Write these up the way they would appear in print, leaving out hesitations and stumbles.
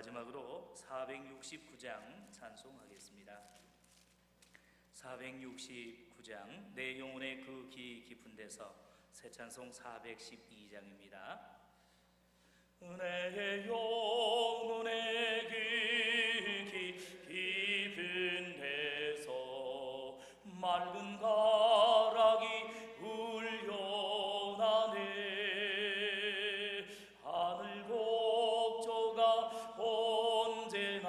마지막으로 469장 찬송하겠습니다. 469장 내 영혼의 그 깊은 데서 새 찬송 412장입니다. 내 영혼의 그 깊은 데서 맑은 가락이 울려나네. 하늘 곡조가 언제나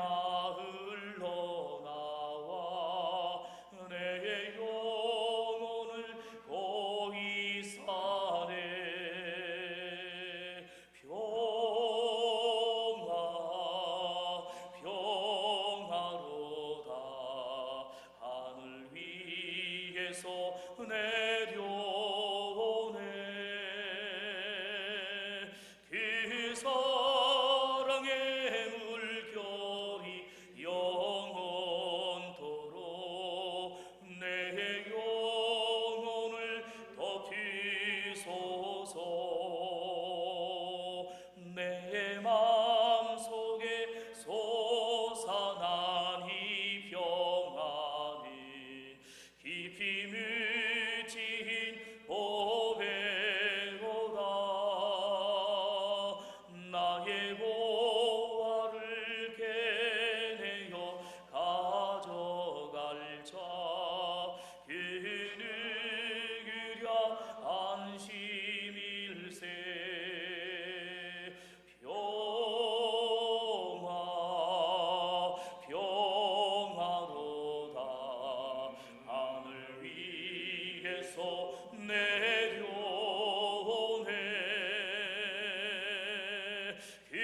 흘러나와 내 영혼을 거의 사네. 평화로다 하늘 위에서 내려오네. 그 사랑의 물결이 영원토록 내 영혼을 덮이소서. 내 마음속에 솟아난 이 평안이 깊이 묻힌 보배로다. 나의 보화를 깨내어 가져갈 자 그 누구랴 안심일세. 평화로다 하늘 위에서 내려오네. 그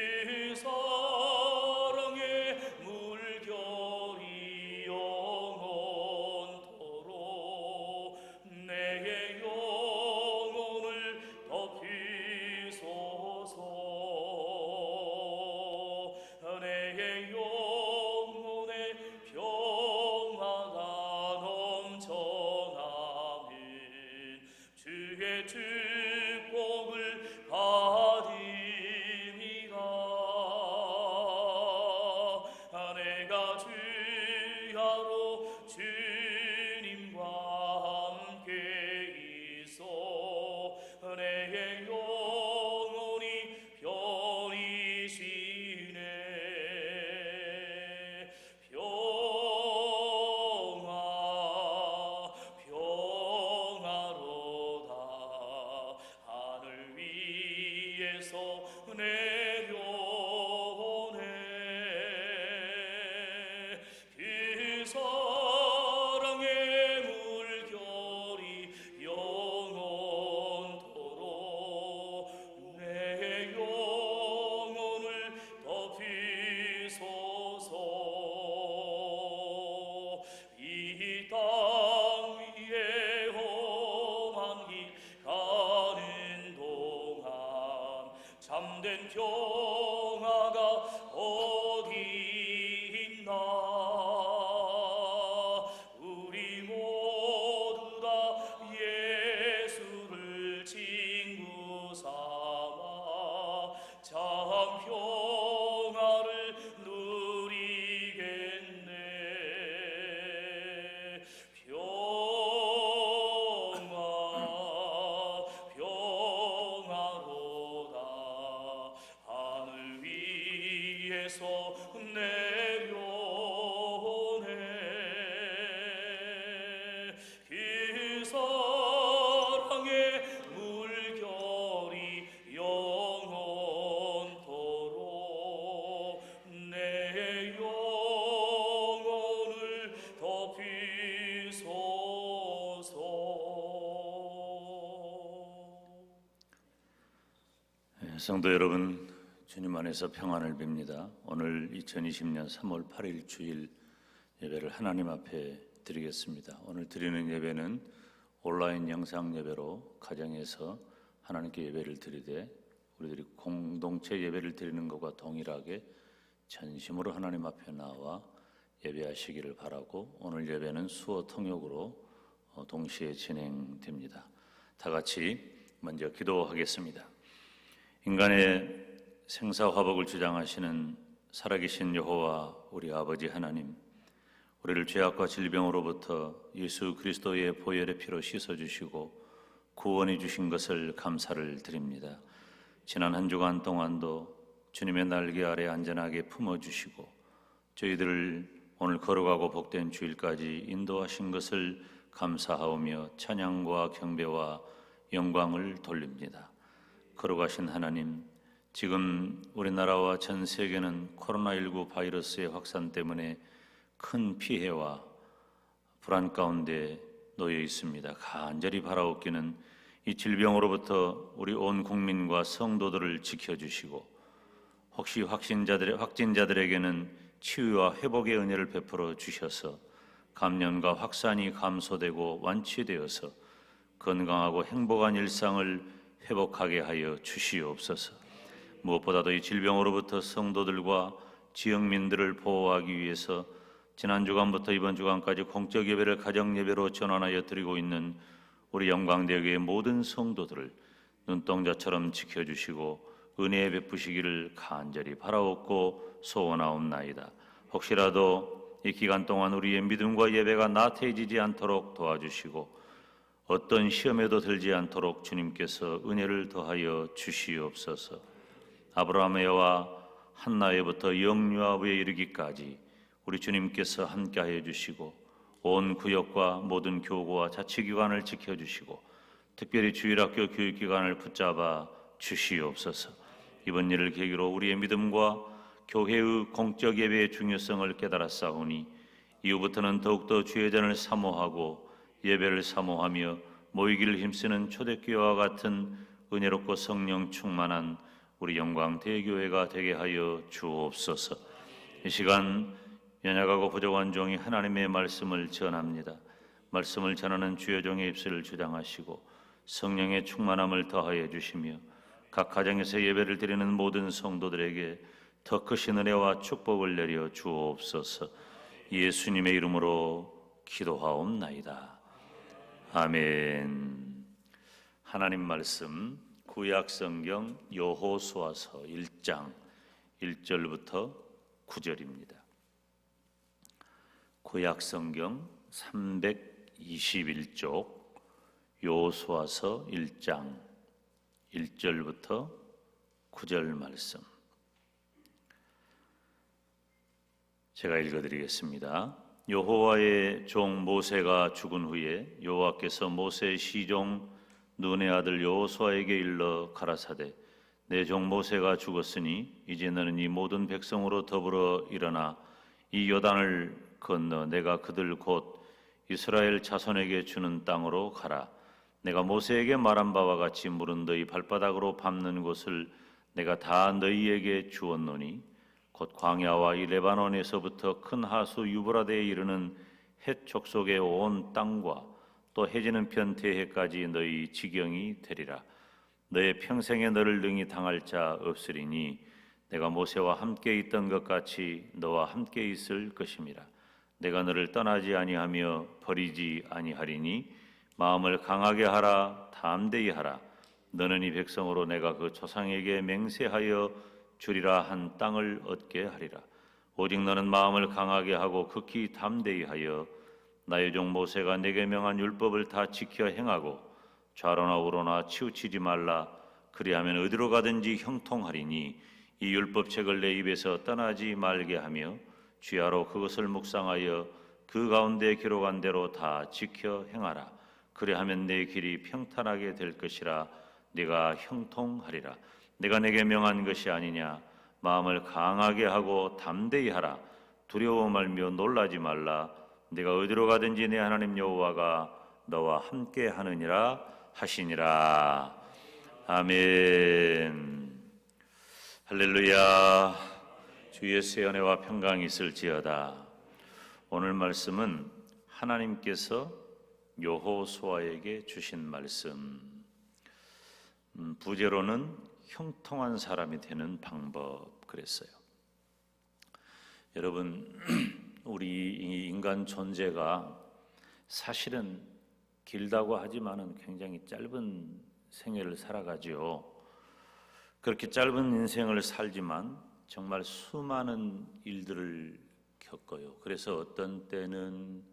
사랑의 물결이 영원토록 내 영혼을 덮이소서. 내 영혼의 평화가 넘쳐나는 주의 축복을 받으리라. 내가 주야로 주님과 함께 있어 내 영혼이 편히 쉬네. 평화로다 하늘 위에서 내려오네. 그 사랑의 물결이 영원토록 내 영혼을 덮이소서. 이 땅 위에 험한 길 가는 동안 참된 평화가 어디 있나. 우리 모두 다 예수를 친구 삼아 참 평화를 누리겠네. 평화로다 하늘 위에서 내려오네. 그 사랑의 물결이 영원토록 내 영혼을 덮이소서. 성도 여러분, 주님 안에서 평안을 빕니다. 오늘 2020년 3월 8일 주일 예배를 하나님 앞에 드리겠습니다. 오늘 드리는 예배는 온라인 영상 예배로 가정에서 하나님께 예배를 드리되 우리들이 공동체 예배를 드리는 것과 동일하게 전심으로 하나님 앞에 나와 예배하시기를 바라고, 오늘 예배는 수어 통역으로 동시에 진행됩니다. 다 같이 먼저 기도하겠습니다. 인간의 생사화복을 주장하시는 살아계신 여호와 우리 아버지 하나님, 우리를 죄악과 질병으로부터 예수 그리스도의 보혈의 피로 씻어주시고 구원해 주신 것을 감사를 드립니다. 지난 한 주간 동안도 주님의 날개 아래 안전하게 품어주시고 저희들을 오늘 걸어가고 복된 주일까지 인도하신 것을 감사하오며 찬양과 경배와 영광을 돌립니다. 걸어가신 하나님, 지금 우리나라와 전 세계는 코로나19 바이러스의 확산 때문에 큰 피해와 불안 가운데 놓여 있습니다. 간절히 바라옵기는 이 질병으로부터 우리 온 국민과 성도들을 지켜주시고 혹시 확진자들에게는 치유와 회복의 은혜를 베풀어 주셔서 감염과 확산이 감소되고 완치되어서 건강하고 행복한 일상을 회복하게 하여 주시옵소서. 무엇보다도 이 질병으로부터 성도들과 지역민들을 보호하기 위해서 지난 주간부터 이번 주간까지 공적 예배를 가정 예배로 전환하여 드리고 있는 우리 영광대교의 모든 성도들을 눈동자처럼 지켜주시고 은혜 베푸시기를 간절히 바라옵고 소원하옵나이다. 혹시라도 이 기간 동안 우리의 믿음과 예배가 나태해지지 않도록 도와주시고 어떤 시험에도 들지 않도록 주님께서 은혜를 더하여 주시옵소서. 아브라함에와 한나에부터 영유아부에 이르기까지 우리 주님께서 함께하여 주시고 온 구역과 모든 교구와 자치기관을 지켜주시고 특별히 주일학교 교육기관을 붙잡아 주시옵소서. 이번 일을 계기로 우리의 믿음과 교회의 공적 예배의 중요성을 깨달았사오니 이후부터는 더욱더 주의 전을 사모하고 예배를 사모하며 모이기를 힘쓰는 초대교회와 같은 은혜롭고 성령 충만한 우리 영광대교회가 되게 하여 주옵소서. 이 시간 연약하고 부족한 종이 하나님의 말씀을 전합니다. 말씀을 전하는 주의 종의 입술을 주장하시고 성령의 충만함을 더하여 주시며 각 가정에서 예배를 드리는 모든 성도들에게 더 크신 은혜와 축복을 내려 주옵소서. 예수님의 이름으로 기도하옵나이다. 아멘. 하나님 말씀 구약 성경 여호수아서 1장 1절부터 9절입니다. 구약 성경 321쪽 여호수아서 1장 1절부터 9절 말씀. 제가 읽어드리겠습니다. 여호와의 종 모세가 죽은 후에 여호와께서 모세의 시종 눈의 아들 여호수아에게 일러 가라사대 내 종 모세가 죽었으니 이제 너는 이 모든 백성으로 더불어 일어나 이 요단을 건너 내가 그들 곧 이스라엘 자손에게 주는 땅으로 가라. 내가 모세에게 말한 바와 같이 물은 너희 발바닥으로 밟는 곳을 내가 다 너희에게 주었노니 곧 광야와 이 레바논에서부터 큰 하수 유브라데에 이르는 헷 족속의 온 땅과 또 해지는 편 대해까지 너희 지경이 되리라. 너의 평생에 너를 능히 당할 자 없으리니 내가 모세와 함께 있던 것 같이 너와 함께 있을 것임이라. 내가 너를 떠나지 아니하며 버리지 아니하리니 마음을 강하게 하라. 담대히 하라. 너는 이 백성으로 내가 그 조상에게 맹세하여 주리라 한 땅을 얻게 하리라. 오직 너는 마음을 강하게 하고 극히 담대히 하여 나의 종 모세가 내게 명한 율법을 다 지켜 행하고 좌로나 우로나 치우치지 말라. 그리하면 어디로 가든지 형통하리니 이 율법책을 내 입에서 떠나지 말게 하며 주야로 그것을 묵상하여 그 가운데 기록한 대로 다 지켜 행하라. 그리하면 내 길이 평탄하게 될 것이라. 네가 형통하리라. 내가 내게 명한 것이 아니냐. 마음을 강하게 하고 담대히 하라. 두려워 말며 놀라지 말라. 네가 어디로 가든지 내 하나님 여호와가 너와 함께 하느니라 하시니라. 아멘. 할렐루야. 주 예수의 은혜와 평강이 있을지어다. 오늘 말씀은 하나님께서 여호수아에게 주신 말씀, 부제로는 형통한 사람이 되는 방법 그랬어요. 여러분, 우리 인간 존재가 사실은 길다고 하지만은 굉장히 짧은 생애를 살아가지요. 그렇게 짧은 인생을 살지만 정말 수많은 일들을 겪어요. 그래서 어떤 때는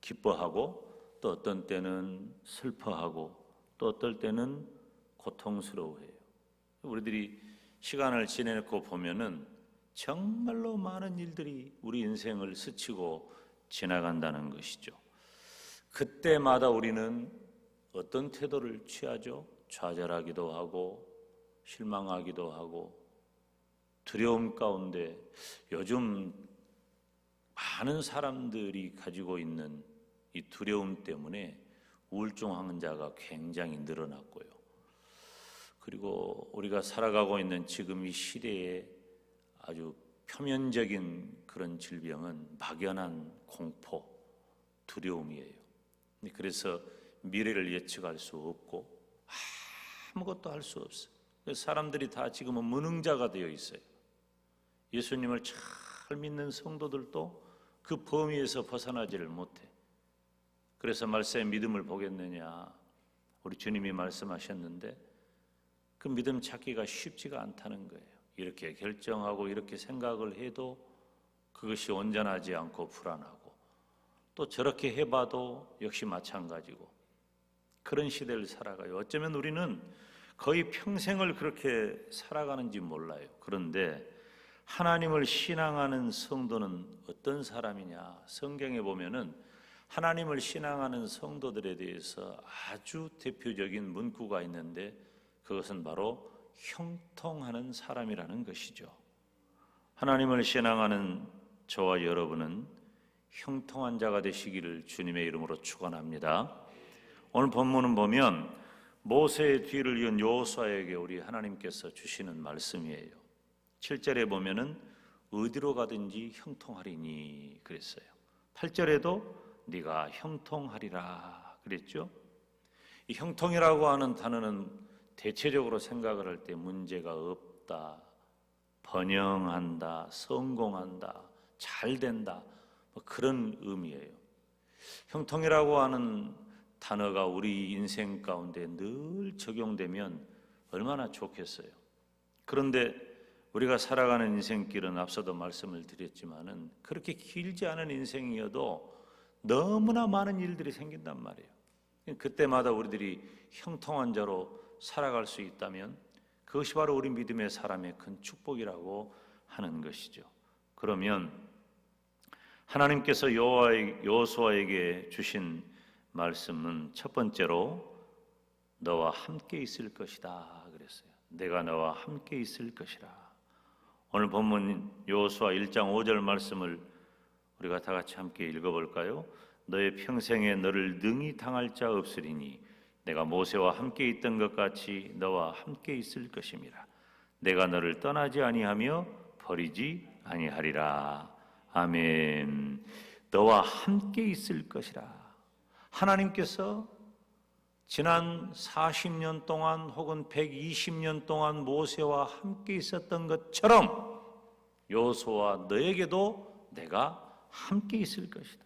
기뻐하고 또 어떤 때는 슬퍼하고 또 어떨 때는 고통스러워해요. 우리들이 시간을 지내고 보면은 정말로 많은 일들이 우리 인생을 스치고 지나간다는 것이죠. 그때마다 우리는 어떤 태도를 취하죠? 좌절하기도 하고 실망하기도 하고 두려움 가운데 요즘 많은 사람들이 가지고 있는 이 두려움 때문에 우울증 환자가 굉장히 늘어났고요. 그리고 우리가 살아가고 있는 지금 이 시대에 아주 표면적인 그런 질병은 막연한 공포, 두려움이에요. 그래서 미래를 예측할 수 없고 아무것도 할 수 없어요. 사람들이 다 지금은 무능자가 되어 있어요. 예수님을 잘 믿는 성도들도 그 범위에서 벗어나지를 못해. 그래서 말세의 믿음을 보겠느냐, 우리 주님이 말씀하셨는데 그 믿음 찾기가 쉽지가 않다는 거예요. 이렇게 결정하고 이렇게 생각을 해도 그것이 온전하지 않고 불안하고 또 저렇게 해봐도 역시 마찬가지고 그런 시대를 살아가요. 어쩌면 우리는 거의 평생을 그렇게 살아가는지 몰라요. 그런데 하나님을 신앙하는 성도는 어떤 사람이냐? 성경에 보면은 하나님을 신앙하는 성도들에 대해서 아주 대표적인 문구가 있는데 그것은 바로 형통하는 사람이라는 것이죠. 하나님을 신앙하는 저와 여러분은 형통한 자가 되시기를 주님의 이름으로 축원합니다. 오늘 본문은 보면 모세의 뒤를 이은 여호수아에게 우리 하나님께서 주시는 말씀이에요. 7절에 보면은 어디로 가든지 형통하리니 그랬어요. 8절에도 네가 형통하리라 그랬죠. 이 형통이라고 하는 단어는 대체적으로 생각을 할 때 문제가 없다, 번영한다, 성공한다, 잘된다 뭐 그런 의미예요. 형통이라고 하는 단어가 우리 인생 가운데 늘 적용되면 얼마나 좋겠어요. 그런데 우리가 살아가는 인생길은 앞서도 말씀을 드렸지만은 그렇게 길지 않은 인생이어도 너무나 많은 일들이 생긴단 말이에요. 그때마다 우리들이 형통한 자로 살아갈 수 있다면 그것이 바로 우리 믿음의 사람의 큰 축복이라고 하는 것이죠. 그러면 하나님께서 여호수아에게 주신 말씀은 첫 번째로 너와 함께 있을 것이다 그랬어요. 내가 너와 함께 있을 것이라. 오늘 본문 여호수아 1장 5절 말씀을 우리가 다 같이 함께 읽어볼까요? 너의 평생에 너를 능히 당할 자 없으리니 내가 모세와 함께 있던 것 같이 너와 함께 있을 것임이라. 내가 너를 떠나지 아니하며 버리지 아니하리라. 아멘. 너와 함께 있을 것이라. 하나님께서 지난 40년 동안 혹은 120년 동안 모세와 함께 있었던 것처럼 여호수아 너에게도 내가 함께 있을 것이다.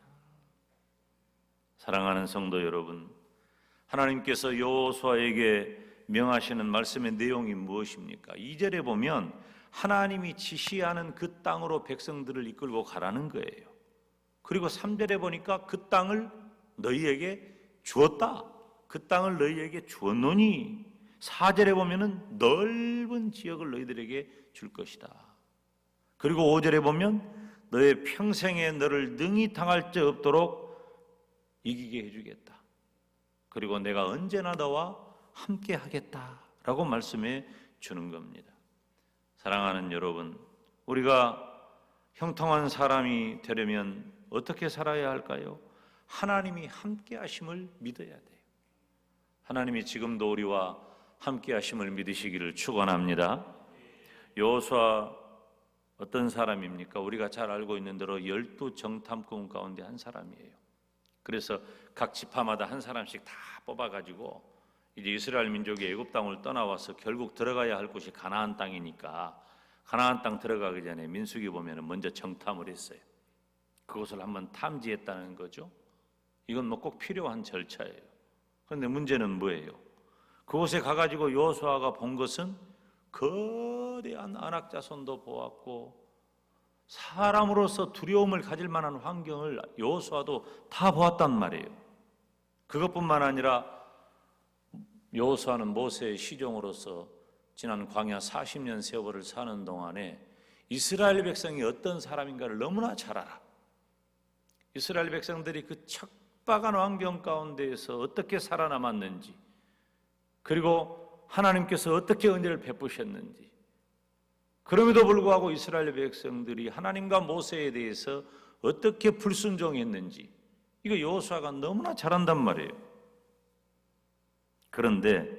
사랑하는 성도 여러분, 하나님께서 여호수아에게 명하시는 말씀의 내용이 무엇입니까? 2절에 보면 하나님이 지시하는 그 땅으로 백성들을 이끌고 가라는 거예요. 그리고 3절에 보니까 그 땅을 너희에게 주었다. 그 땅을 너희에게 주었노니 4절에 보면은 넓은 지역을 너희들에게 줄 것이다. 그리고 5절에 보면 너의 평생에 너를 능히 당할 자 없도록 이기게 해주겠다. 그리고 내가 언제나 너와 함께 하겠다라고 말씀해 주는 겁니다. 사랑하는 여러분, 우리가 형통한 사람이 되려면 어떻게 살아야 할까요? 하나님이 함께 하심을 믿어야 돼요. 하나님이 지금도 우리와 함께 하심을 믿으시기를 축원합니다. 여호수아 어떤 사람입니까? 우리가 잘 알고 있는 대로 12정탐꾼 가운데 한 사람이에요. 그래서 각 지파마다 한 사람씩 다 뽑아가지고 이제 이스라엘 민족이 애굽 땅을 떠나와서 결국 들어가야 할 곳이 가나안 땅이니까 가나안 땅 들어가기 전에 민수기 보면 먼저 정탐을 했어요. 그것을 한번 탐지했다는 거죠. 이건 뭐 꼭 필요한 절차예요. 그런데 문제는 뭐예요? 그곳에 가가지고 여호수아가 본 것은 거대한 안악자손도 보았고 사람으로서 두려움을 가질 만한 환경을 여호수아도 다 보았단 말이에요. 그것뿐만 아니라 여호수아는 모세의 시종으로서 지난 광야 40년 세월을 사는 동안에 이스라엘 백성이 어떤 사람인가를 너무나 잘 알아. 이스라엘 백성들이 그 척박한 환경 가운데에서 어떻게 살아남았는지, 그리고 하나님께서 어떻게 은혜를 베푸셨는지, 그럼에도 불구하고 이스라엘 백성들이 하나님과 모세에 대해서 어떻게 불순종했는지 이거 여호수아가 너무나 잘한단 말이에요. 그런데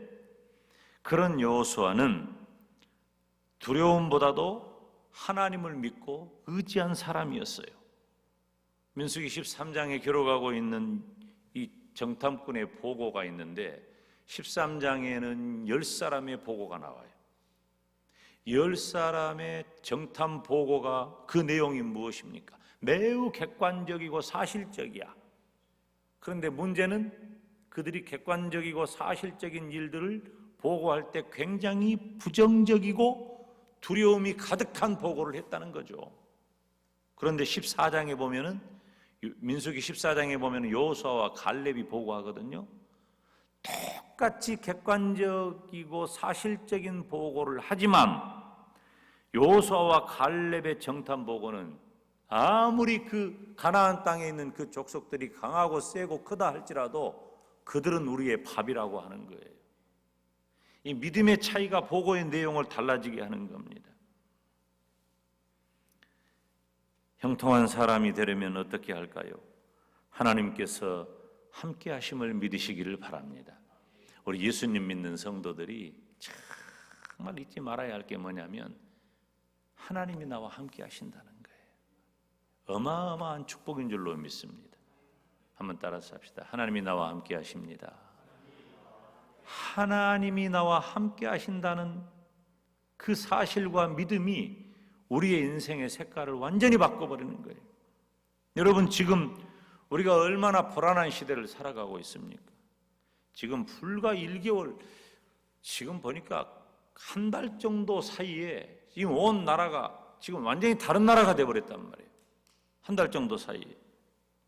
그런 여호수아는 두려움보다도 하나님을 믿고 의지한 사람이었어요. 민수기 13장에 기록하고 있는 이 정탐꾼의 보고가 있는데 13장에는 10사람의 보고가 나와요. 10사람의 정탐 보고가 그 내용이 무엇입니까? 매우 객관적이고 사실적이야. 그런데 문제는 그들이 객관적이고 사실적인 일들을 보고할 때 굉장히 부정적이고 두려움이 가득한 보고를 했다는 거죠. 그런데 14장에 보면은, 민수기 14장에 보면은 여호수아와 갈렙이 보고하거든요. 똑같이 객관적이고 사실적인 보고를 하지만 여호수아와 갈렙의 정탐 보고는 아무리 그 가나안 땅에 있는 그 족속들이 강하고 세고 크다 할지라도 그들은 우리의 밥이라고 하는 거예요. 이 믿음의 차이가 보고의 내용을 달라지게 하는 겁니다. 형통한 사람이 되려면 어떻게 할까요? 하나님께서 함께 하심을 믿으시기를 바랍니다. 우리 예수님 믿는 성도들이 정말 잊지 말아야 할 게 뭐냐면 하나님이 나와 함께 하신다는 거예요. 어마어마한 축복인 줄로 믿습니다. 한번 따라서 합시다. 하나님이 나와 함께 하십니다. 하나님이 나와 함께 하신다는 그 사실과 믿음이 우리의 인생의 색깔을 완전히 바꿔버리는 거예요. 여러분, 지금 우리가 얼마나 불안한 시대를 살아가고 있습니까? 지금 불과 1개월, 지금 보니까 한 달 정도 사이에 지금 온 나라가 지금 완전히 다른 나라가 돼버렸단 말이에요. 한 달 정도 사이에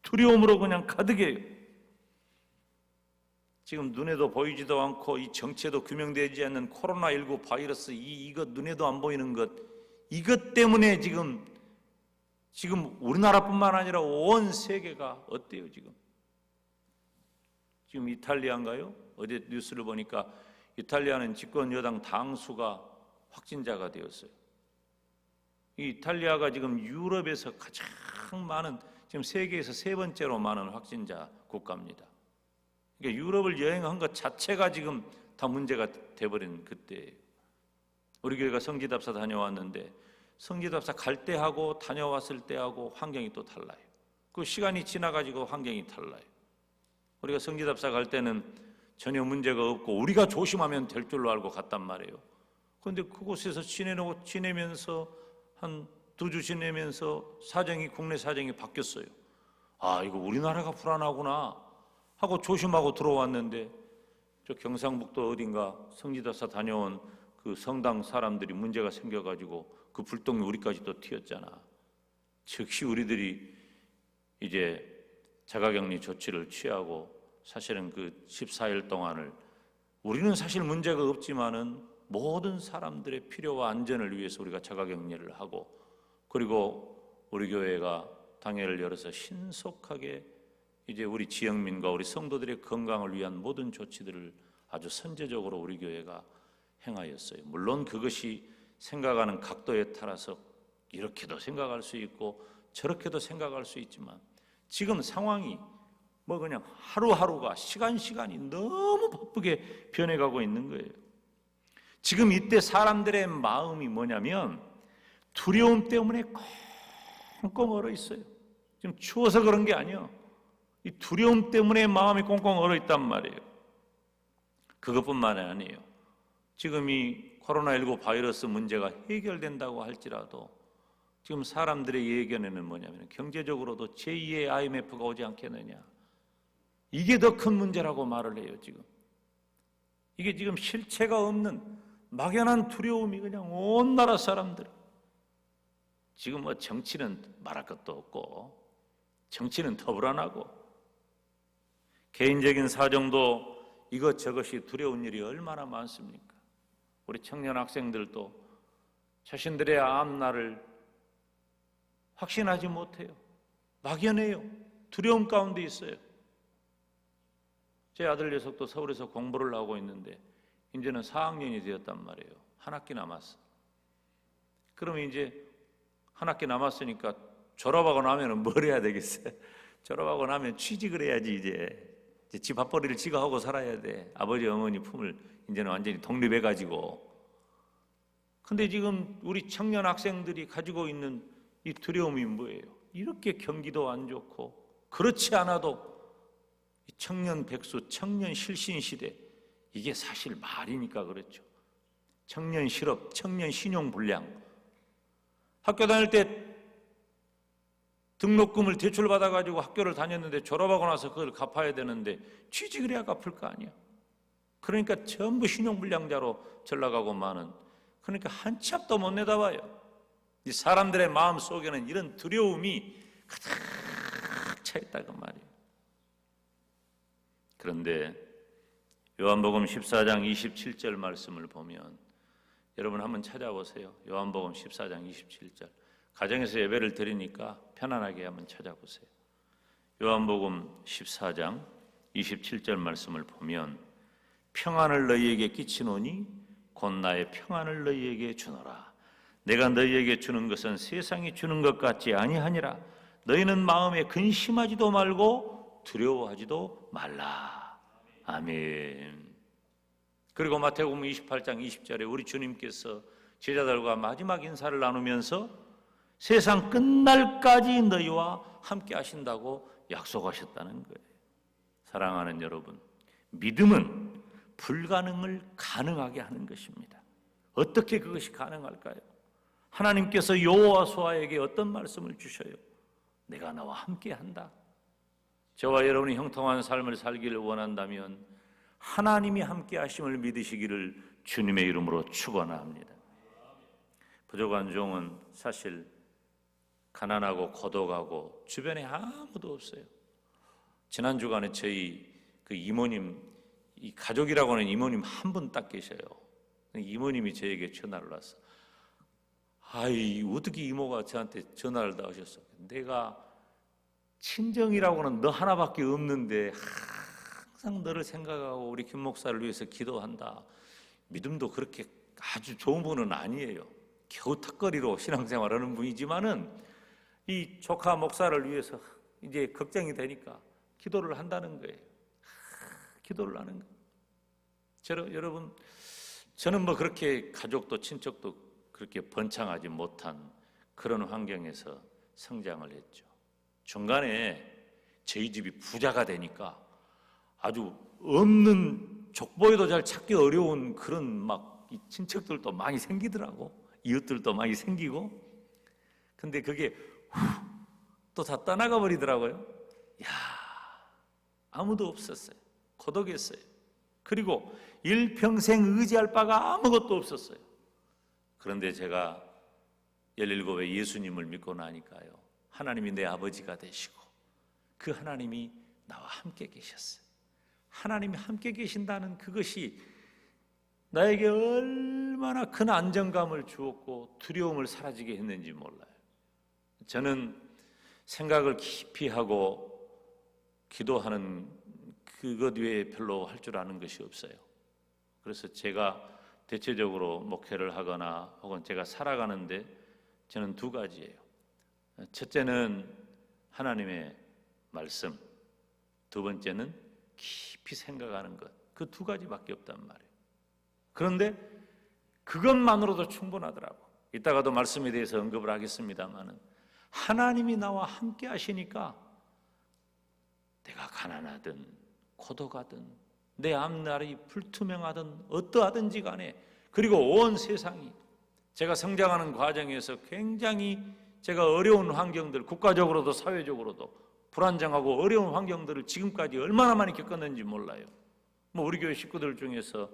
두려움으로 그냥 가득해요. 지금 눈에도 보이지도 않고 이 정체도 규명되지 않는 코로나19 바이러스, 이것 눈에도 안 보이는 것, 이것 때문에 지금 우리나라뿐만 아니라 온 세계가 어때요? 지금 이탈리아인가요? 어제 뉴스를 보니까 이탈리아는 집권 여당 당수가 확진자가 되었어요. 이 이탈리아가 지금 유럽에서 가장 많은, 지금 세계에서 3번째로 많은 확진자 국가입니다. 그러니까 유럽을 여행한 것 자체가 지금 다 문제가 돼버린 그때예요. 우리 교회가 성지답사 다녀왔는데 성지답사 갈 때하고 다녀왔을 때하고 환경이 또 달라요. 그 시간이 지나가지고 환경이 달라요. 우리가 성지답사 갈 때는 전혀 문제가 없고 우리가 조심하면 될 줄로 알고 갔단 말이에요. 그런데 그곳에서 지내면서 한 2주 지내면서 국내 사정이 바뀌었어요. 아, 이거 우리나라가 불안하구나 하고 조심하고 들어왔는데 저 경상북도 어딘가 성지답사 다녀온 그 성당 사람들이 문제가 생겨가지고 그 불똥이 우리까지 또 튀었잖아. 즉시 우리들이 이제 자가격리 조치를 취하고 사실은 그 14일 동안을 우리는 사실 문제가 없지만은 모든 사람들의 필요와 안전을 위해서 우리가 자가격리를 하고, 그리고 우리 교회가 당회를 열어서 신속하게 이제 우리 지역민과 우리 성도들의 건강을 위한 모든 조치들을 아주 선제적으로 우리 교회가 행하였어요. 물론 그것이 생각하는 각도에 따라서 이렇게도 생각할 수 있고 저렇게도 생각할 수 있지만 지금 상황이 뭐 그냥 하루하루가 시간이 너무 바쁘게 변해가고 있는 거예요. 지금 이때 사람들의 마음이 뭐냐면 두려움 때문에 꽁꽁 얼어 있어요. 지금 추워서 그런 게 아니에요. 이 두려움 때문에 마음이 꽁꽁 얼어 있단 말이에요. 그것뿐만 아니에요. 지금 이 코로나19 바이러스 문제가 해결된다고 할지라도 지금 사람들의 예견에는 뭐냐면 경제적으로도 제2의 IMF가 오지 않겠느냐, 이게 더 큰 문제라고 말을 해요. 지금 이게 지금 실체가 없는 막연한 두려움이 그냥 온 나라 사람들. 지금 뭐 정치는 말할 것도 없고, 정치는 더 불안하고, 개인적인 사정도 이것저것이 두려운 일이 얼마나 많습니까? 우리 청년 학생들도 자신들의 앞날을 확신하지 못해요. 막연해요. 두려움 가운데 있어요. 제 아들 녀석도 서울에서 공부를 하고 있는데 이제는 4학년이 되었단 말이에요. 한 학기 남았어. 그러면 이제 한 학기 남았으니까 졸업하고 나면 뭘 해야 되겠어요? 졸업하고 나면 취직을 해야지. 이제 집 밥벌이를 지가 하고 살아야 돼. 아버지 어머니 품을 이제는 완전히 독립해가지고. 근데 지금 우리 청년 학생들이 가지고 있는 이 두려움이 뭐예요? 이렇게 경기도 안 좋고, 그렇지 않아도 이 청년 백수, 청년 실신 시대, 이게 사실 말이니까 그렇죠. 청년 실업, 청년 신용 불량. 학교 다닐 때 등록금을 대출받아가지고 학교를 다녔는데 졸업하고 나서 그걸 갚아야 되는데 취직을 해야 갚을 거 아니야. 그러니까 전부 신용불량자로 전락하고 마는, 그러니까 한 치 앞도 못 내다봐요. 이 사람들의 마음 속에는 이런 두려움이 가득 차 있다고 말이에요. 그런데 요한복음 14장 27절 말씀을 보면, 여러분 한번 찾아보세요. 요한복음 14장 27절. 가정에서 예배를 드리니까 편안하게 한번 찾아보세요. 요한복음 14장 27절 말씀을 보면, 평안을 너희에게 끼치노니 곧 나의 평안을 너희에게 주노라. 내가 너희에게 주는 것은 세상이 주는 것 같지 아니하니라. 너희는 마음에 근심하지도 말고 두려워하지도 말라. 아멘. 그리고 마태복음 28장 20절에 우리 주님께서 제자들과 마지막 인사를 나누면서 세상 끝날까지 너희와 함께 하신다고 약속하셨다는 거예요. 사랑하는 여러분, 믿음은 불가능을 가능하게 하는 것입니다. 어떻게 그것이 가능할까요? 하나님께서 여호와수아에게 어떤 말씀을 주셔요? 내가 너와 함께 한다. 저와 여러분이 형통한 삶을 살기를 원한다면 하나님이 함께 하심을 믿으시기를 주님의 이름으로 축원합니다. 부족한 종은 사실 가난하고 고독하고 주변에 아무도 없어요. 지난 주간에 저희 그 이모님, 이 가족이라고 하는 이모님 한 분 딱 계셔요. 이모님이 저에게 전화를 왔어. 아이, 어떻게 이모가 저한테 전화를 다 하셨어? 내가 친정이라고는 너 하나밖에 없는데 항상 너를 생각하고 우리 김 목사를 위해서 기도한다. 믿음도 그렇게 아주 좋은 분은 아니에요. 겨우 턱걸이로 신앙생활하는 분이지만은 이 조카 목사를 위해서 이제 걱정이 되니까 기도를 한다는 거예요. 기도를 하는 거예요. 여러분, 저는 뭐 그렇게 가족도 친척도 그렇게 번창하지 못한 그런 환경에서 성장을 했죠. 중간에 저희 집이 부자가 되니까 아주 없는, 족보에도 잘 찾기 어려운 그런 막 이 친척들도 많이 생기더라고. 이웃들도 많이 생기고. 근데 그게 또 다 떠나가 버리더라고요. 야, 아무도 없었어요. 고독했어요. 그리고 일평생 의지할 바가 아무것도 없었어요. 그런데 제가 17에 예수님을 믿고 나니까요, 하나님이 내 아버지가 되시고 그 하나님이 나와 함께 계셨어요. 하나님이 함께 계신다는 그것이 나에게 얼마나 큰 안정감을 주었고 두려움을 사라지게 했는지 몰라요. 저는 생각을 깊이 하고 기도하는 그것 외에 별로 할 줄 아는 것이 없어요. 그래서 제가 대체적으로 목회를 하거나 혹은 제가 살아가는데 저는 두 가지예요. 첫째는 하나님의 말씀, 두 번째는 깊이 생각하는 것. 그 두 가지밖에 없단 말이에요. 그런데 그것만으로도 충분하더라고. 이따가도 말씀에 대해서 언급을 하겠습니다만은 하나님이 나와 함께 하시니까 내가 가난하든 고독하든 내 앞날이 불투명하든 어떠하든지 간에, 그리고 온 세상이 제가 성장하는 과정에서 굉장히 제가 어려운 환경들, 국가적으로도 사회적으로도 불안정하고 어려운 환경들을 지금까지 얼마나 많이 겪었는지 몰라요. 뭐 우리 교회 식구들 중에서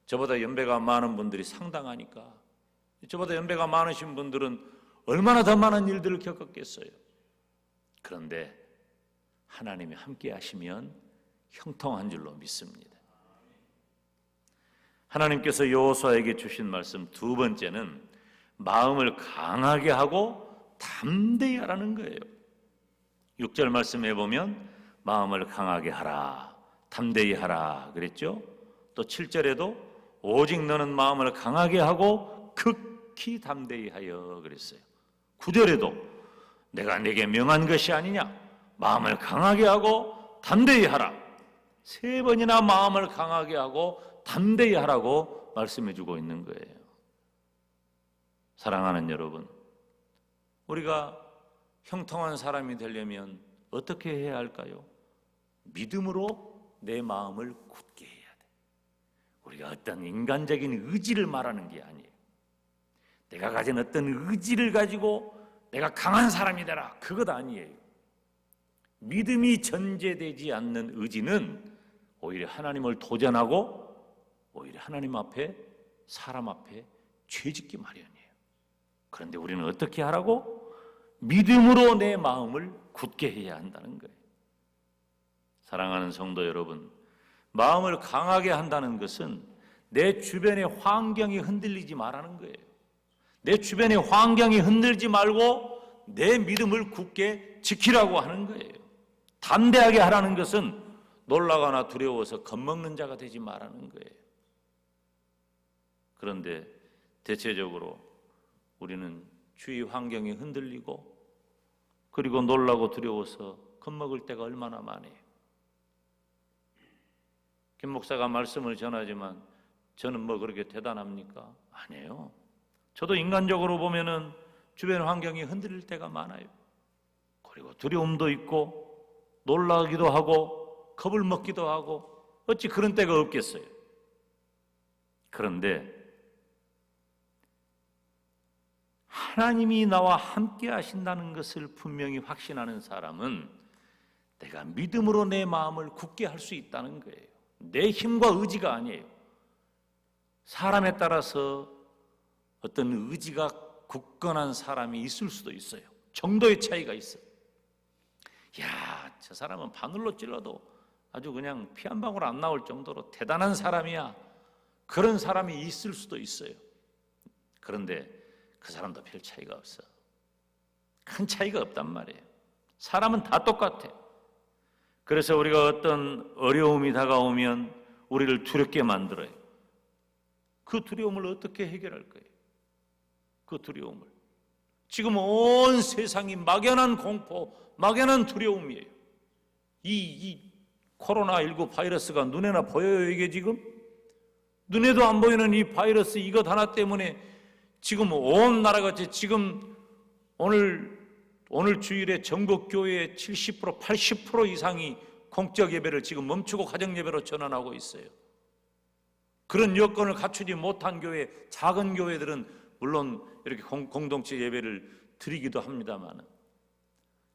저보다 연배가 많은 분들이 상당하니까 저보다 연배가 많으신 분들은 얼마나 더 많은 일들을 겪었겠어요. 그런데 하나님이 함께 하시면 형통한 줄로 믿습니다. 하나님께서 여호수아에게 주신 말씀 두 번째는 마음을 강하게 하고 담대히 하라는 거예요. 6절 말씀해 보면 마음을 강하게 하라, 담대히 하라 그랬죠. 또 7절에도 오직 너는 마음을 강하게 하고 극히 담대히 하여 그랬어요. 9절에도 내가 내게 명한 것이 아니냐, 마음을 강하게 하고 담대히 하라. 3번이나 마음을 강하게 하고 담대히 하라고 말씀해 주고 있는 거예요. 사랑하는 여러분, 우리가 형통한 사람이 되려면 어떻게 해야 할까요? 믿음으로 내 마음을 굳게 해야 돼. 우리가 어떤 인간적인 의지를 말하는 게 아니에요. 내가 가진 어떤 의지를 가지고 내가 강한 사람이 되라, 그것 아니에요. 믿음이 전제되지 않는 의지는 오히려 하나님을 도전하고 오히려 하나님 앞에, 사람 앞에 죄짓기 마련이에요. 그런데 우리는 어떻게 하라고? 믿음으로 내 마음을 굳게 해야 한다는 거예요. 사랑하는 성도 여러분, 마음을 강하게 한다는 것은 내 주변의 환경이 흔들리지 말라는 거예요. 내 주변의 환경이 흔들지 말고 내 믿음을 굳게 지키라고 하는 거예요. 담대하게 하라는 것은 놀라거나 두려워서 겁먹는 자가 되지 말라는 거예요. 그런데 대체적으로 우리는 주위 환경이 흔들리고 그리고 놀라고 두려워서 겁먹을 때가 얼마나 많아요. 김 목사가 말씀을 전하지만 저는 뭐 그렇게 대단합니까? 아니에요. 저도 인간적으로 보면은 주변 환경이 흔들릴 때가 많아요. 그리고 두려움도 있고 놀라기도 하고 겁을 먹기도 하고 어찌 그런 때가 없겠어요. 그런데 하나님이 나와 함께 하신다는 것을 분명히 확신하는 사람은 내가 믿음으로 내 마음을 굳게 할 수 있다는 거예요. 내 힘과 의지가 아니에요. 사람에 따라서 어떤 의지가 굳건한 사람이 있을 수도 있어요. 정도의 차이가 있어요. 야, 저 사람은 바늘로 찔러도 아주 그냥 피 한 방울 안 나올 정도로 대단한 사람이야. 그런 사람이 있을 수도 있어요. 그런데 그 사람도 별 차이가 없어. 큰 차이가 없단 말이에요. 사람은 다 똑같아. 그래서 우리가 어떤 어려움이 다가오면 우리를 두렵게 만들어요. 그 두려움을 어떻게 해결할 거예요? 그 두려움을. 지금 온 세상이 막연한 공포, 막연한 두려움이에요. 이 코로나19 바이러스가 눈에나 보여요, 이게 지금? 눈에도 안 보이는 이 바이러스 이것 하나 때문에 지금 온 나라같이 지금 오늘 주일에 전국 교회의 70%, 80% 이상이 공적 예배를 지금 멈추고 가정 예배로 전환하고 있어요. 그런 여건을 갖추지 못한 교회, 작은 교회들은 물론 이렇게 공동체 예배를 드리기도 합니다만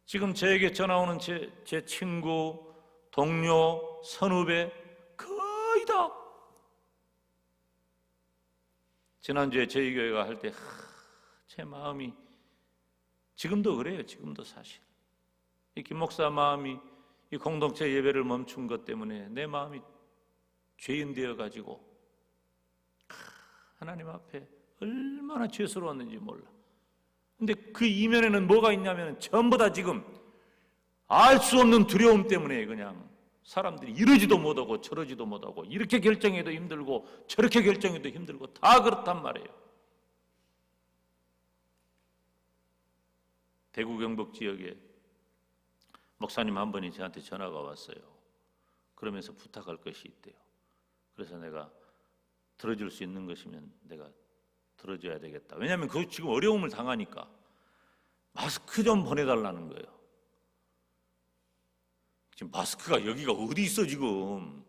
지금 저에게 전화 오는 제 친구, 동료, 선후배 거의 다 지난주에 저희 교회가 할 때 제 마음이 지금도 그래요. 지금도 사실 이 김 목사 마음이 이 공동체 예배를 멈춘 것 때문에 내 마음이 죄인 되어가지고 하나님 앞에 얼마나 죄스러웠는지 몰라. 근데 그 이면에는 뭐가 있냐면 전부 다 지금 알 수 없는 두려움 때문에 그냥 사람들이 이러지도 못하고 저러지도 못하고 이렇게 결정해도 힘들고 저렇게 결정해도 힘들고 다 그렇단 말이에요. 대구 경북 지역에 목사님 한 분이 저한테 전화가 왔어요. 그러면서 부탁할 것이 있대요. 그래서 내가 들어줄 수 있는 것이면 내가 들어줘야 되겠다. 왜냐하면 그 지금 어려움을 당하니까 마스크 좀 보내달라는 거예요. 지금 마스크가 여기가 어디 있어 지금.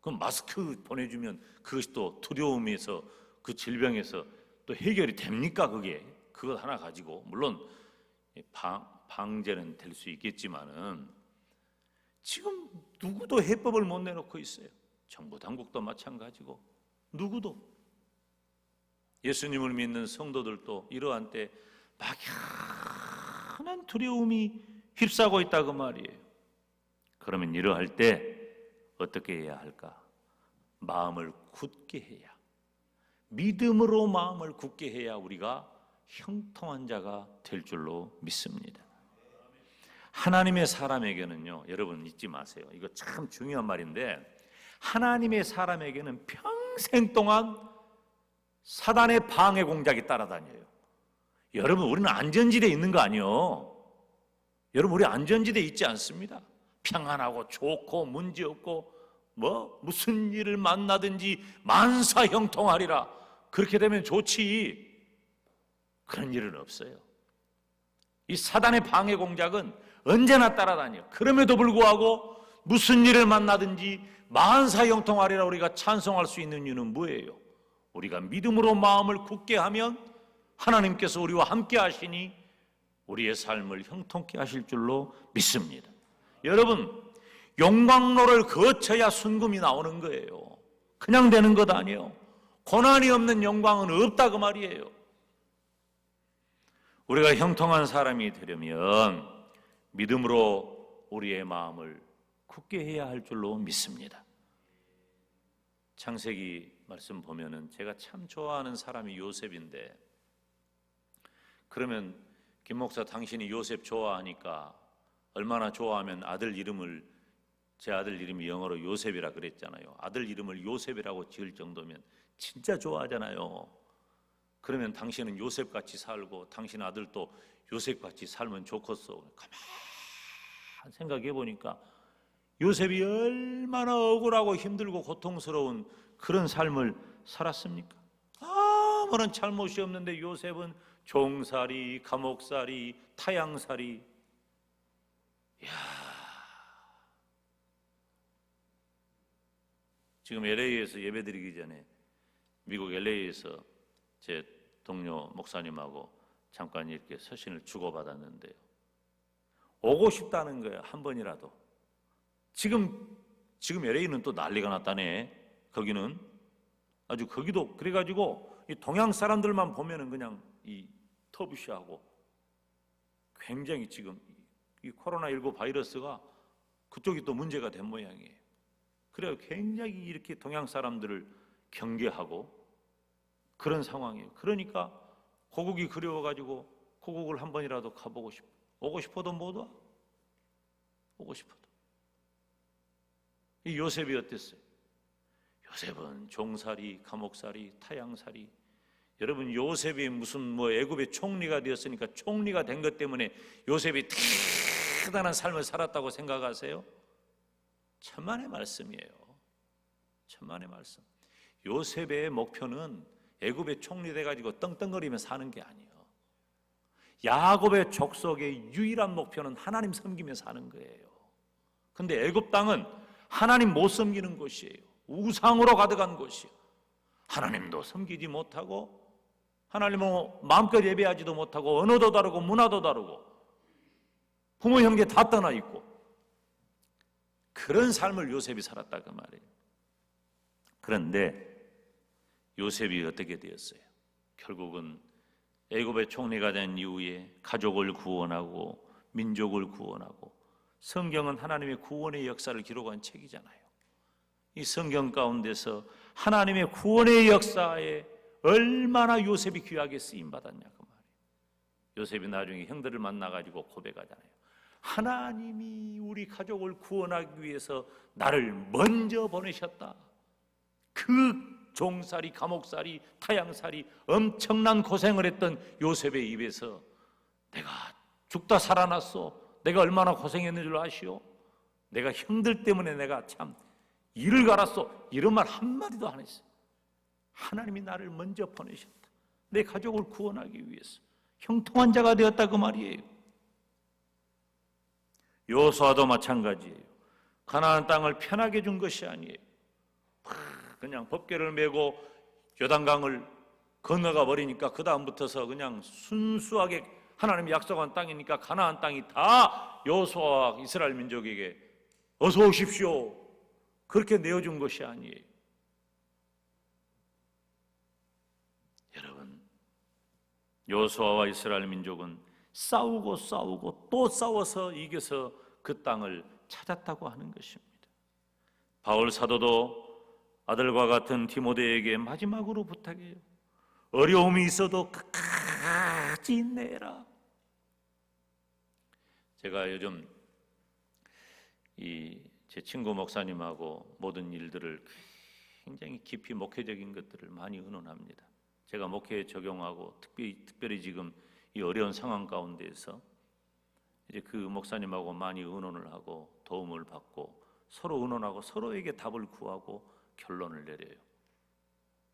그럼 마스크 보내주면 그것이 또 두려움에서 그 질병에서 또 해결이 됩니까 그게? 그것 하나 가지고 물론 방제는 될 수 있겠지만은 지금 누구도 해법을 못 내놓고 있어요. 정부 당국도 마찬가지고 누구도. 예수님을 믿는 성도들도 이러한 때 막연한 두려움이 휩싸고 있다고 말이에요. 그러면 이러할 때 어떻게 해야 할까? 마음을 굳게 해야, 믿음으로 마음을 굳게 해야 우리가 형통한 자가 될 줄로 믿습니다. 하나님의 사람에게는요, 여러분 잊지 마세요. 이거 참 중요한 말인데, 하나님의 사람에게는 평생 동안 사단의 방해 공작이 따라다녀요. 여러분, 우리는 안전지대에 있는 거 아니에요. 여러분, 우리 안전지대에 있지 않습니다. 평안하고 좋고 문제없고 무슨 일을 만나든지 만사형통하리라. 그렇게 되면 좋지. 그런 일은 없어요. 이 사단의 방해 공작은 언제나 따라다녀요. 그럼에도 불구하고 무슨 일을 만나든지 만사형통하리라 우리가 찬송할 수 있는 이유는 뭐예요? 우리가 믿음으로 마음을 굳게 하면 하나님께서 우리와 함께 하시니 우리의 삶을 형통케 하실 줄로 믿습니다. 여러분, 용광로를 거쳐야 순금이 나오는 거예요. 그냥 되는 것 아니에요. 고난이 없는 영광은 없다 그 말이에요. 우리가 형통한 사람이 되려면 믿음으로 우리의 마음을 굳게 해야 할 줄로 믿습니다. 창세기 말씀 보면은 제가 참 좋아하는 사람이 요셉인데, 그러면 김 목사 당신이 요셉 좋아하니까 얼마나 좋아하면 제 아들 이름이 영어로 요셉이라 그랬잖아요. 아들 이름을 요셉이라고 지을 정도면 진짜 좋아하잖아요. 그러면 당신은 요셉같이 살고 당신 아들도 요셉같이 살면 좋겠어. 가만 생각해 보니까 요셉이 얼마나 억울하고 힘들고 고통스러운 그런 삶을 살았습니까? 아무런 잘못이 없는데 요셉은 종살이, 감옥살이, 타양살이. 이야, 지금 LA에서 예배드리기 전에 미국 LA에서 제 동료 목사님하고 잠깐 이렇게 서신을 주고받았는데요. 오고 싶다는 거예요. 한 번이라도. 지금 LA는 또 난리가 났다네. 거기는 아주 거기도 그래가지고 이 동양 사람들만 보면은 그냥 이 터부시하고 굉장히 지금 이 코로나19 바이러스가 그쪽이 또 문제가 된 모양이에요. 그래요. 굉장히 이렇게 동양 사람들을 경계하고 그런 상황이에요. 그러니까 고국이 그리워가지고 고국을 한 번이라도 가보고 싶어. 오고 싶어도 못 와. 오고 싶어도. 이 요셉이 어땠어요? 요셉은 종살이, 감옥살이, 타양살이. 여러분, 요셉이 무슨 애굽의 총리가 되었으니까 총리가 된 것 때문에 요셉이 대단한 삶을 살았다고 생각하세요? 천만의 말씀이에요. 천만의 말씀. 요셉의 목표는 애굽의 총리 돼가지고 떵떵거리며 사는 게 아니에요. 야곱의 족속의 유일한 목표는 하나님 섬기며 사는 거예요. 근데 애굽 땅은 하나님 못 섬기는 곳이에요. 우상으로 가득한 곳이에요. 하나님도 섬기지 못하고 하나님을 마음껏 예배하지도 못하고 언어도 다르고 문화도 다르고 부모 형제 다 떠나 있고 그런 삶을 요셉이 살았다 그 말이에요. 그런데 요셉이 어떻게 되었어요? 결국은 애굽의 총리가 된 이후에 가족을 구원하고 민족을 구원하고, 성경은 하나님의 구원의 역사를 기록한 책이잖아요. 이 성경 가운데서 하나님의 구원의 역사에 얼마나 요셉이 귀하게 쓰임받았냐 그 말이에요. 요셉이 나중에 형들을 만나가지고 고백하잖아요. 하나님이 우리 가족을 구원하기 위해서 나를 먼저 보내셨다. 그 종살이, 감옥살이, 타양살이 엄청난 고생을 했던 요셉의 입에서 내가 죽다 살아났어. 내가 얼마나 고생했는 줄 아시오? 내가 형들 때문에 내가 참 이를 갈았어. 이런 말 한마디도 안 했어요. 하나님이 나를 먼저 보내셨다. 내 가족을 구원하기 위해서 형통한 자가 되었다 그 말이에요. 여호수아도 마찬가지예요. 가나안 땅을 편하게 준 것이 아니에요. 그냥 법궤를 메고 요단강을 건너가 버리니까 그 다음부터서 그냥 순수하게 하나님이 약속한 땅이니까 가나안 땅이 다 여호수아와 이스라엘 민족에게 어서 오십시오 그렇게 내어준 것이 아니에요. 여호수아와 이스라엘 민족은 싸우고 또 싸워서 이겨서 그 땅을 찾았다고 하는 것입니다. 바울 사도도 아들과 같은 디모데에게 마지막으로 부탁해요. 어려움이 있어도 끝까지 인내해라. 제가 요즘 제 친구 목사님하고 모든 일들을 굉장히 깊이 목회적인 것들을 많이 의논합니다. 제가 목회에 적용하고 특별히 지금 이 어려운 상황 가운데에서 이제 그 목사님하고 많이 의논을 하고 도움을 받고 서로 의논하고 서로에게 답을 구하고 결론을 내려요.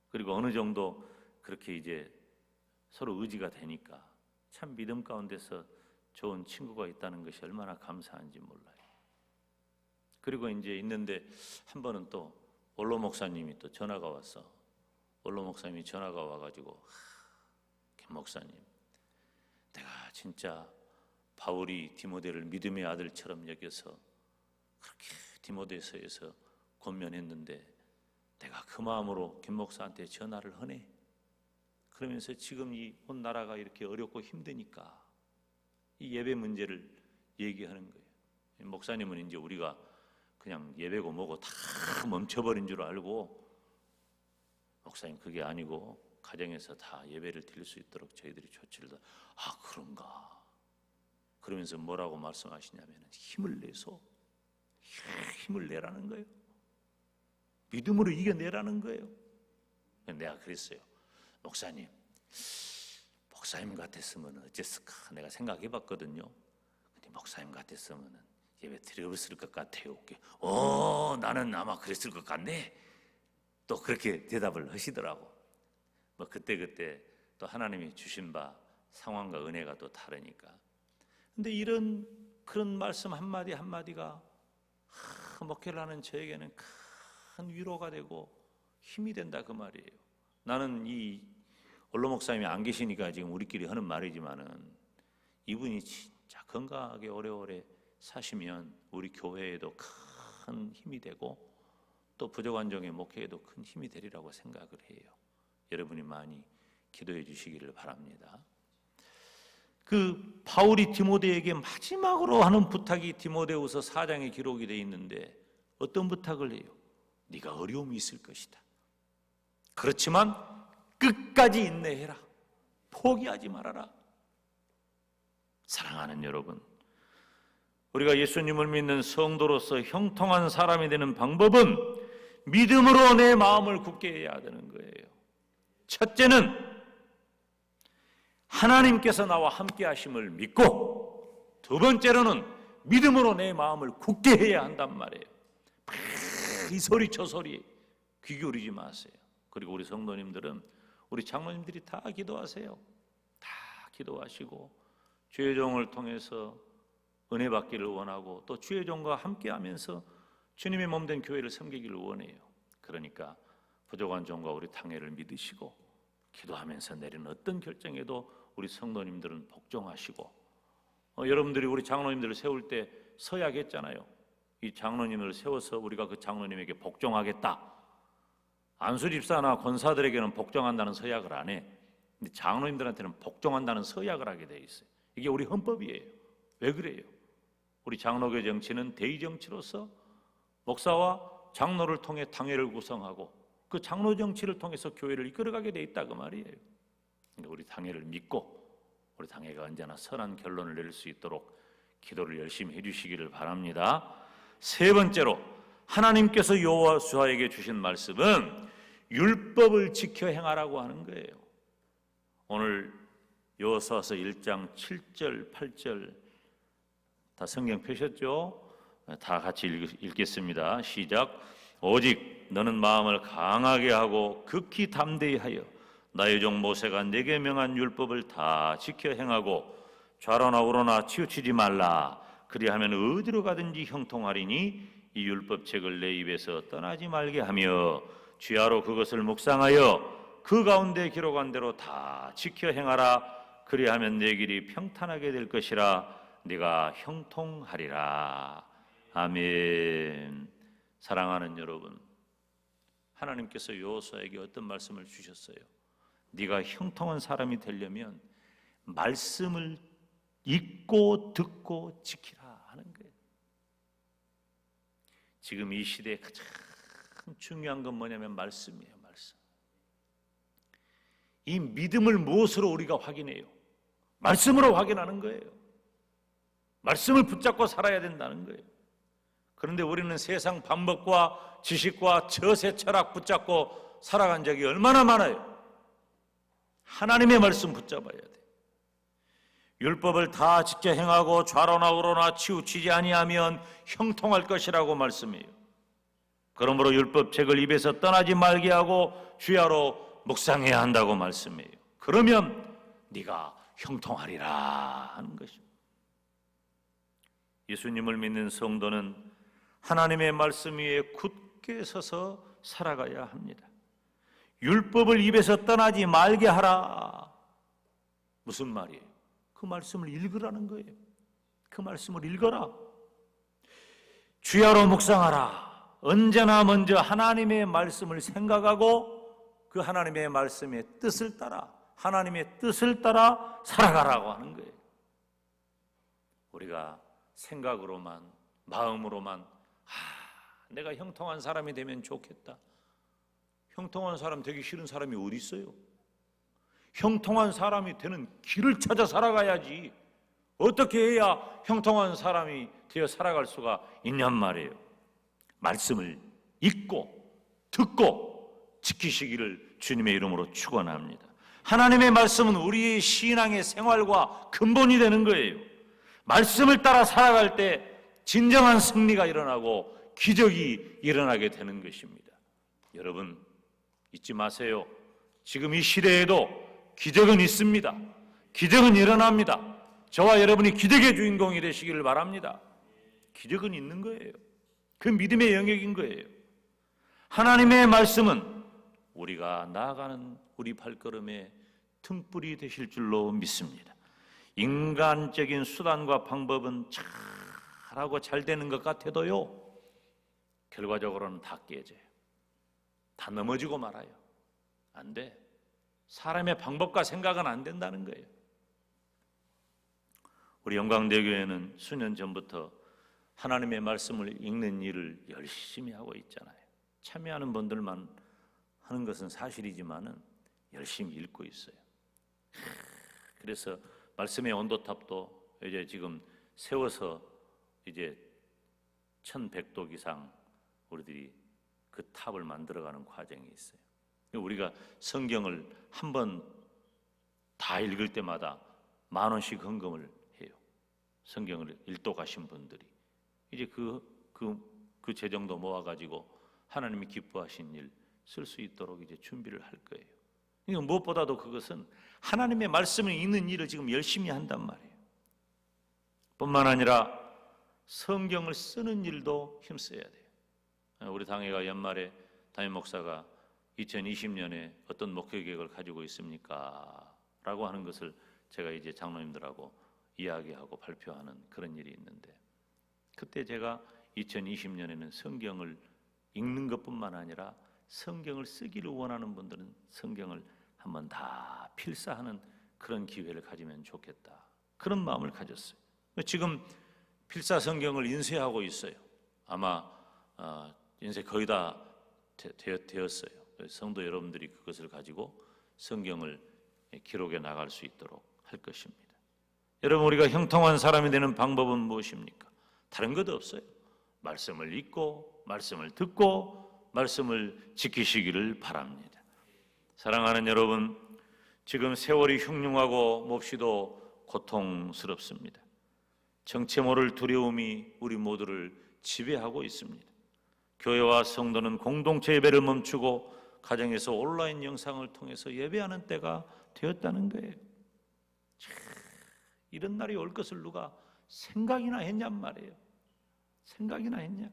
그리고 어느 정도 그렇게 이제 서로 의지가 되니까 참 믿음 가운데서 좋은 친구가 있다는 것이 얼마나 감사한지 몰라요. 그리고 이제 있는데 한 번은 또 원로 목사님이 또 전화가 왔어. 원로 목사님이 전화가 와가지고 김 목사님, 내가 진짜 바울이 디모데를 믿음의 아들처럼 여겨서 그렇게 디모데서에서 권면했는데 내가 그 마음으로 김 목사한테 전화를 하네. 그러면서 지금 이 온 나라가 이렇게 어렵고 힘드니까 이 예배 문제를 얘기하는 거예요. 목사님은 이제 우리가 그냥 예배고 뭐고 다 멈춰버린 줄 알고, 목사님 그게 아니고 가정에서 다 예배를 드릴 수 있도록 저희들이 조치를 다. 아 그런가. 그러면서 뭐라고 말씀하시냐면 힘을 내라는 거예요. 믿음으로 이겨내라는 거예요. 내가 그랬어요. 목사님 같았으면 어쨌을까 내가 생각해 봤거든요. 근데 목사님 같았으면 예배 드렸을 것 같아요. 나는 아마 그랬을 것 같네. 또 그렇게 대답을 하시더라고. 뭐 그때 또 하나님이 주신 바 상황과 은혜가 또 다르니까. 근데 그런 말씀 한마디 한마디가 목회를 하는 저에게는 큰 위로가 되고 힘이 된다 그 말이에요. 나는 이 원로 목사님이 안 계시니까 지금 우리끼리 하는 말이지만은 이분이 진짜 건강하게 오래오래 사시면 우리 교회에도 큰 힘이 되고 또 부족한종의 목회에도 큰 힘이 되리라고 생각을 해요. 여러분이 많이 기도해 주시기를 바랍니다. 그 바울이 디모데에게 마지막으로 하는 부탁이 디모데후서 4장에 기록이 되어 있는데 어떤 부탁을 해요? 네가 어려움이 있을 것이다. 그렇지만 끝까지 인내해라. 포기하지 말아라. 사랑하는 여러분, 우리가 예수님을 믿는 성도로서 형통한 사람이 되는 방법은 믿음으로 내 마음을 굳게 해야 되는 거예요. 첫째는 하나님께서 나와 함께 하심을 믿고, 두 번째로는 믿음으로 내 마음을 굳게 해야 한단 말이에요. 이 소리 저 소리 귀 기울이지 마세요. 그리고 우리 성도님들은, 우리 장로님들이 다 기도하세요. 다 기도하시고 주의 종을 통해서 은혜 받기를 원하고 또 주의 종과 함께 하면서 주님의 몸된 교회를 섬기기를 원해요. 그러니까 부족한 종과 우리 당회를 믿으시고 기도하면서 내리는 어떤 결정에도 우리 성도님들은 복종하시고, 여러분들이 우리 장로님들을 세울 때 서약했잖아요. 이 장로님을 세워서 우리가 그 장로님에게 복종하겠다. 안수집사나 권사들에게는 복종한다는 서약을 안 해. 근데 장로님들한테는 복종한다는 서약을 하게 돼 있어요. 이게 우리 헌법이에요. 왜 그래요? 우리 장로교 정치는 대의 정치로서 목사와 장로를 통해 당회를 구성하고 그 장로 정치를 통해서 교회를 이끌어가게 돼 있다 그 말이에요. 그러니까 우리 당회를 믿고 우리 당회가 언제나 선한 결론을 내릴 수 있도록 기도를 열심히 해주시기를 바랍니다. 세 번째로 하나님께서 여호수아에게 주신 말씀은 율법을 지켜 행하라고 하는 거예요. 오늘 여호수아서 1장 7절 8절 다 성경 펴셨죠? 다 같이 읽겠습니다. 시작. 오직 너는 마음을 강하게 하고 극히 담대히 하여 나의 종 모세가 내게 명한 율법을 다 지켜 행하고 좌로나 우로나 치우치지 말라. 그리하면 어디로 가든지 형통하리니 이 율법책을 내 입에서 떠나지 말게 하며 주야로 그것을 묵상하여 그 가운데 기록한 대로 다 지켜 행하라. 그리하면 내 길이 평탄하게 될 것이라. 네가 형통하리라. 아멘. 사랑하는 여러분, 하나님께서 여호수아에게 어떤 말씀을 주셨어요? 네가 형통한 사람이 되려면 말씀을 읽고 듣고 지키라 하는 거예요. 지금 이 시대에 가장 중요한 건 뭐냐면 말씀이에요. 말씀. 이 믿음을 무엇으로 우리가 확인해요? 말씀으로 확인하는 거예요. 말씀을 붙잡고 살아야 된다는 거예요. 그런데 우리는 세상 방법과 지식과 저세 철학 붙잡고 살아간 적이 얼마나 많아요. 하나님의 말씀 붙잡아야 돼. 율법을 다 지켜 행하고 좌로나 우로나 치우치지 아니하면 형통할 것이라고 말씀해요. 그러므로 율법책을 입에서 떠나지 말게 하고 주야로 묵상해야 한다고 말씀해요. 그러면 네가 형통하리라 하는 것입니다. 예수님을 믿는 성도는 하나님의 말씀 위에 굳게 서서 살아가야 합니다. 율법을 입에서 떠나지 말게 하라. 무슨 말이에요? 그 말씀을 읽으라는 거예요. 그 말씀을 읽어라. 주야로 묵상하라. 언제나 먼저 하나님의 말씀을 생각하고 그 하나님의 말씀의 뜻을 따라, 하나님의 뜻을 따라 살아가라고 하는 거예요. 우리가 생각으로만, 마음으로만 내가 형통한 사람이 되면 좋겠다. 형통한 사람 되기 싫은 사람이 어디 있어요? 형통한 사람이 되는 길을 찾아 살아가야지. 어떻게 해야 형통한 사람이 되어 살아갈 수가 있냔 말이에요. 말씀을 읽고 듣고 지키시기를 주님의 이름으로 축원합니다. 하나님의 말씀은 우리의 신앙의 생활과 근본이 되는 거예요. 말씀을 따라 살아갈 때 진정한 승리가 일어나고 기적이 일어나게 되는 것입니다. 여러분 잊지 마세요. 지금 이 시대에도 기적은 있습니다. 기적은 일어납니다. 저와 여러분이 기적의 주인공이 되시기를 바랍니다. 기적은 있는 거예요. 그 믿음의 영역인 거예요. 하나님의 말씀은 우리가 나아가는 우리 발걸음의 등불이 되실 줄로 믿습니다. 인간적인 수단과 방법은 잘하고 잘 되는 것 같아도요, 결과적으로는 다 깨져요. 다 넘어지고 말아요. 안 돼. 사람의 방법과 생각은 안 된다는 거예요. 우리 영광대교회는 수년 전부터 하나님의 말씀을 읽는 일을 열심히 하고 있잖아요. 참여하는 분들만 하는 것은 사실이지만은 열심히 읽고 있어요. 그래서 말씀의 온도탑도 이제 지금 세워서 이제 1100독 이상 우리들이 그 탑을 만들어가는 과정이 있어요. 우리가 성경을 한 번 다 읽을 때마다 10,000원씩 헌금을 해요. 성경을 읽독하신 분들이 이제 그 재정도 모아가지고 하나님이 기뻐하신 일 쓸 수 있도록 이제 준비를 할 거예요. 그러니까 무엇보다도 그것은 하나님의 말씀을 읽는 일을 지금 열심히 한단 말이에요. 뿐만 아니라 성경을 쓰는 일도 힘써야 돼요. 우리 당회가 연말에 담임 목사가 2020년에 어떤 목회 계획을 가지고 있습니까? 라고 하는 것을 제가 이제 장로님들하고 이야기하고 발표하는 그런 일이 있는데, 그때 제가 2020년에는 성경을 읽는 것뿐만 아니라 성경을 쓰기를 원하는 분들은 성경을 한번 다 필사하는 그런 기회를 가지면 좋겠다, 그런 마음을 가졌어요. 지금 필사 성경을 인쇄하고 있어요. 아마 인쇄 거의 다 되었어요. 성도 여러분들이 그것을 가지고 성경을 기록해 나갈 수 있도록 할 것입니다. 여러분, 우리가 형통한 사람이 되는 방법은 무엇입니까? 다른 것도 없어요. 말씀을 읽고 말씀을 듣고 말씀을 지키시기를 바랍니다. 사랑하는 여러분, 지금 세월이 흉흉하고 몹시도 고통스럽습니다. 정체 모를 두려움이 우리 모두를 지배하고 있습니다. 교회와 성도는 공동체 예배를 멈추고 가정에서 온라인 영상을 통해서 예배하는 때가 되었다는 거예요. 이런 날이 올 것을 누가 생각이나 했냔 말이에요. 생각이나 했냐?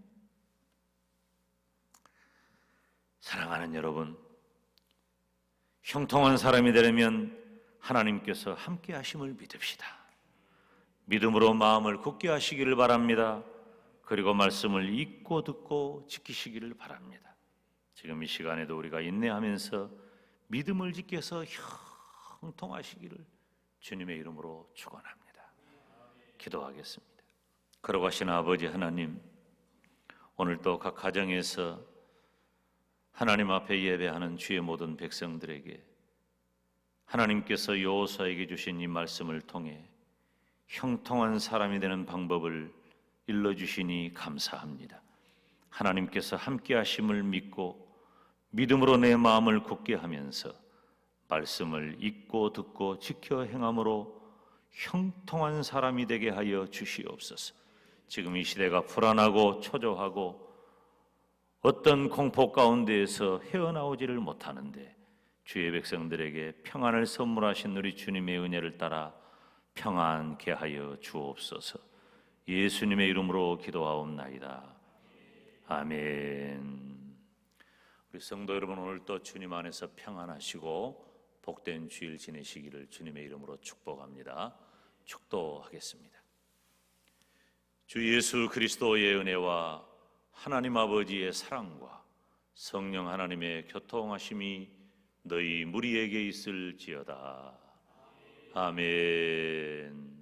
사랑하는 여러분, 형통한 사람이 되려면 하나님께서 함께 하심을 믿읍시다. 믿음으로 마음을 굳게 하시기를 바랍니다. 그리고 말씀을 읽고 듣고 지키시기를 바랍니다. 지금 이 시간에도 우리가 인내하면서 믿음을 지켜서 형통하시기를 주님의 이름으로 축원합니다. 기도하겠습니다. 걸어가신 아버지 하나님, 오늘도 각 가정에서 하나님 앞에 예배하는 주의 모든 백성들에게 하나님께서 여호수아에게 주신 이 말씀을 통해 형통한 사람이 되는 방법을 일러주시니 감사합니다. 하나님께서 함께 하심을 믿고 믿음으로 내 마음을 굳게 하면서 말씀을 읽고 듣고 지켜 행함으로 형통한 사람이 되게 하여 주시옵소서. 지금 이 시대가 불안하고 초조하고 어떤 공포 가운데에서 헤어나오지를 못하는데 주의 백성들에게 평안을 선물하신 우리 주님의 은혜를 따라 평안케 하여 주옵소서. 예수님의 이름으로 기도하옵나이다. 아멘. 우리 성도 여러분, 오늘도 주님 안에서 평안하시고 복된 주일 지내시기를 주님의 이름으로 축복합니다. 축도하겠습니다. 주 예수 그리스도의 은혜와 하나님 아버지의 사랑과 성령 하나님의 교통하심이 너희 무리에게 있을지어다. 아멘.